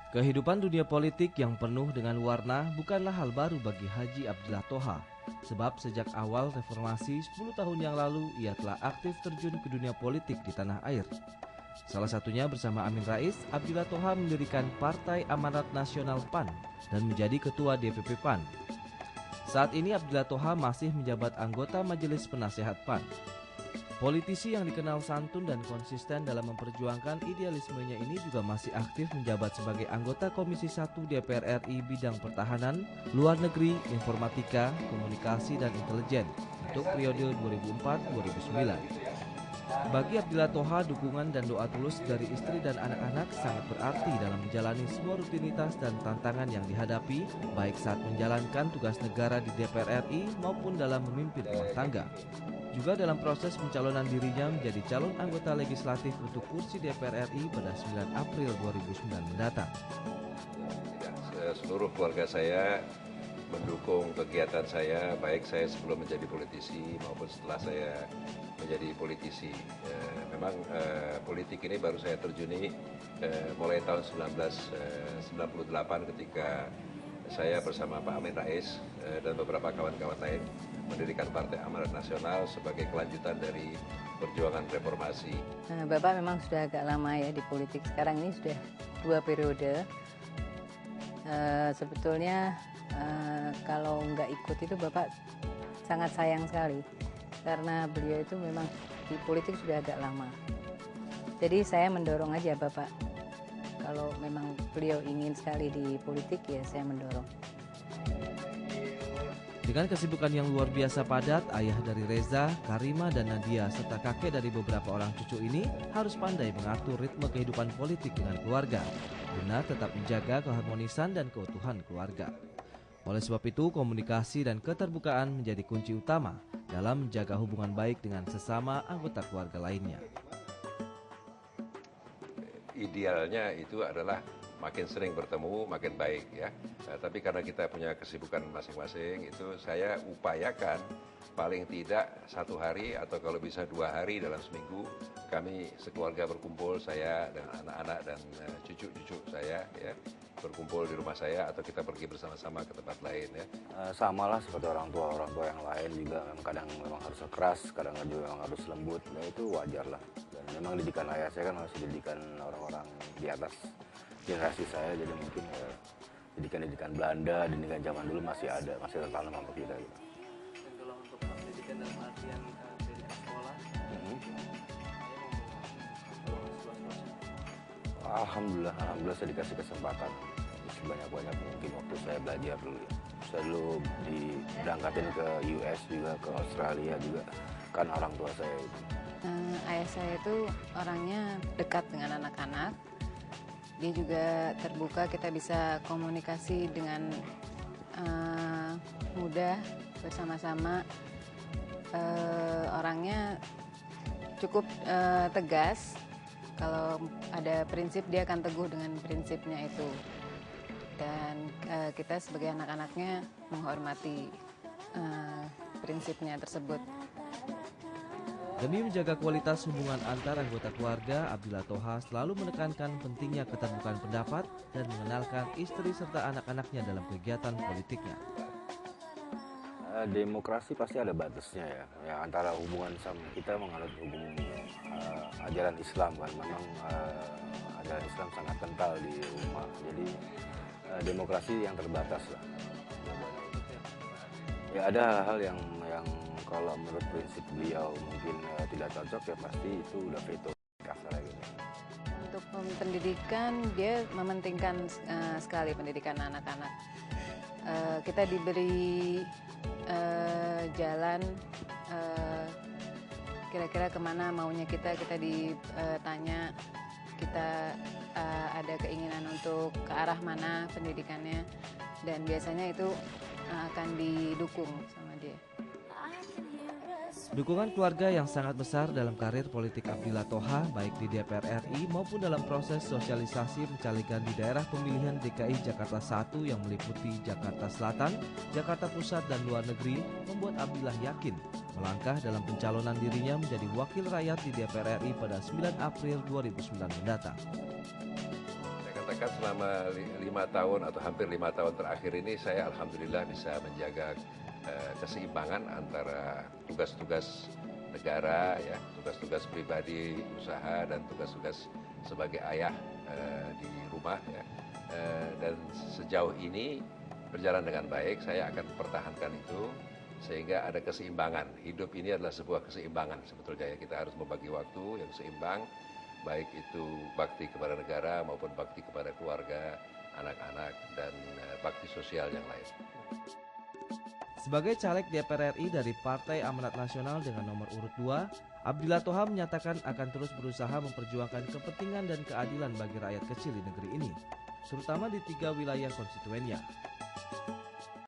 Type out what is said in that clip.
Kehidupan dunia politik yang penuh dengan warna bukanlah hal baru bagi Haji Abdillah Thoha. Sebab sejak awal reformasi 10 tahun yang lalu ia telah aktif terjun ke dunia politik di tanah air. Salah satunya bersama Amin Rais, Abdillah Thoha mendirikan Partai Amanat Nasional PAN dan menjadi ketua DPP PAN. Saat ini Abdillah Thoha masih menjabat anggota Majelis Penasehat PAN. Politisi yang dikenal santun dan konsisten dalam memperjuangkan idealismenya ini juga masih aktif menjabat sebagai anggota Komisi 1 DPR RI bidang pertahanan, luar negeri, informatika, komunikasi, dan intelijen untuk periode 2004-2009. Bagi Abdillah Thoha, dukungan dan doa tulus dari istri dan anak-anak sangat berarti dalam menjalani semua rutinitas dan tantangan yang dihadapi, baik saat menjalankan tugas negara di DPR RI maupun dalam memimpin rumah tangga. Juga dalam proses pencalonan dirinya menjadi calon anggota legislatif untuk kursi DPR RI pada 9 April 2009 mendatang. Seluruh keluarga saya mendukung kegiatan saya, baik saya sebelum menjadi politisi maupun setelah saya menjadi politisi. Memang politik ini baru saya terjuni mulai tahun 1998 ketika saya bersama Pak Amin Rais dan beberapa kawan-kawan lain mendirikan Partai Amanat Nasional sebagai kelanjutan dari perjuangan reformasi. Bapak memang sudah agak lama ya di politik, sekarang ini sudah 2 periode. Sebetulnya kalau nggak ikut itu Bapak sangat sayang sekali, karena beliau itu memang di politik sudah agak lama. Jadi saya mendorong aja Bapak, kalau memang beliau ingin sekali di politik ya saya mendorong. Dengan kesibukan yang luar biasa padat, ayah dari Reza, Karima, dan Nadia, serta kakek dari beberapa orang cucu ini harus pandai mengatur ritme kehidupan politik dengan keluarga, guna tetap menjaga keharmonisan dan keutuhan keluarga. Oleh sebab itu, komunikasi dan keterbukaan menjadi kunci utama dalam menjaga hubungan baik dengan sesama anggota keluarga lainnya. Idealnya itu adalah makin sering bertemu, makin baik ya. Tapi karena kita punya kesibukan masing-masing, itu saya upayakan paling tidak 1 hari atau kalau bisa 2 hari dalam seminggu kami sekeluarga berkumpul, saya dan anak-anak dan cucu-cucu saya ya, berkumpul di rumah saya atau kita pergi bersama-sama ke tempat lain ya. Sama lah seperti orang tua yang lain juga kadang memang harus keras, kadang juga memang harus lembut, ya itu wajar lah. Dan memang didikan ayah saya kan masih didikan orang-orang di atas generasi saya, jadi mungkin didikan Belanda, didikan zaman dulu masih ada, masih tertanam sama kita gitu. Dan kalau untuk pendidikan dalam artian pendidikan sekolah, Alhamdulillah saya dikasih kesempatan sebanyak-banyak mungkin waktu saya belajar dulu ya. Saya dulu diberangkatin ke US juga, ke Australia juga, kan orang tua saya itu. Ayah saya itu orangnya dekat dengan anak-anak. Dia juga terbuka, kita bisa komunikasi dengan mudah bersama-sama. Orangnya cukup tegas. Kalau ada prinsip dia akan teguh dengan prinsipnya itu. Dan kita sebagai anak-anaknya menghormati prinsipnya tersebut. Demi menjaga kualitas hubungan antar anggota keluarga, Abdillah Thoha selalu menekankan pentingnya keterbukaan pendapat dan mengenalkan istri serta anak-anaknya dalam kegiatan politiknya. Demokrasi pasti ada batasnya ya antara hubungan sama kita menganut hukum ajaran Islam kan, memang ajaran Islam sangat kental di rumah, jadi demokrasi yang terbatas lah. Ya ada hal-hal yang kalau menurut prinsip beliau mungkin tidak cocok, ya pasti itu udah veto kasar gitu. Untuk pendidikan dia mementingkan sekali pendidikan anak-anak. Kita diberi jalan kira-kira kemana maunya kita ditanya, kita ada keinginan untuk ke arah mana pendidikannya, dan biasanya itu akan didukung sama dia. Dukungan keluarga yang sangat besar dalam karir politik Abdillah Thoha baik di DPR RI maupun dalam proses sosialisasi pencalekan di daerah pemilihan DKI Jakarta 1 yang meliputi Jakarta Selatan, Jakarta Pusat, dan luar negeri membuat Abdillah yakin melangkah dalam pencalonan dirinya menjadi wakil rakyat di DPR RI pada 9 April 2009 mendatang. Saya katakan selama 5 tahun atau hampir 5 tahun terakhir ini saya alhamdulillah bisa menjaga keseimbangan antara tugas-tugas negara, ya, tugas-tugas pribadi, usaha, dan tugas-tugas sebagai ayah di rumah, ya. Dan sejauh ini berjalan dengan baik. Saya akan pertahankan itu sehingga ada keseimbangan. Hidup ini adalah sebuah keseimbangan sebetulnya, ya. Kita harus membagi waktu yang seimbang, baik itu bakti kepada negara maupun bakti kepada keluarga, anak-anak, dan bakti sosial yang lain. Sebagai caleg DPR RI dari Partai Amanat Nasional dengan nomor urut 2, Abdillah Thoha menyatakan akan terus berusaha memperjuangkan kepentingan dan keadilan bagi rakyat kecil di negeri ini, terutama di 3 wilayah konstituennya.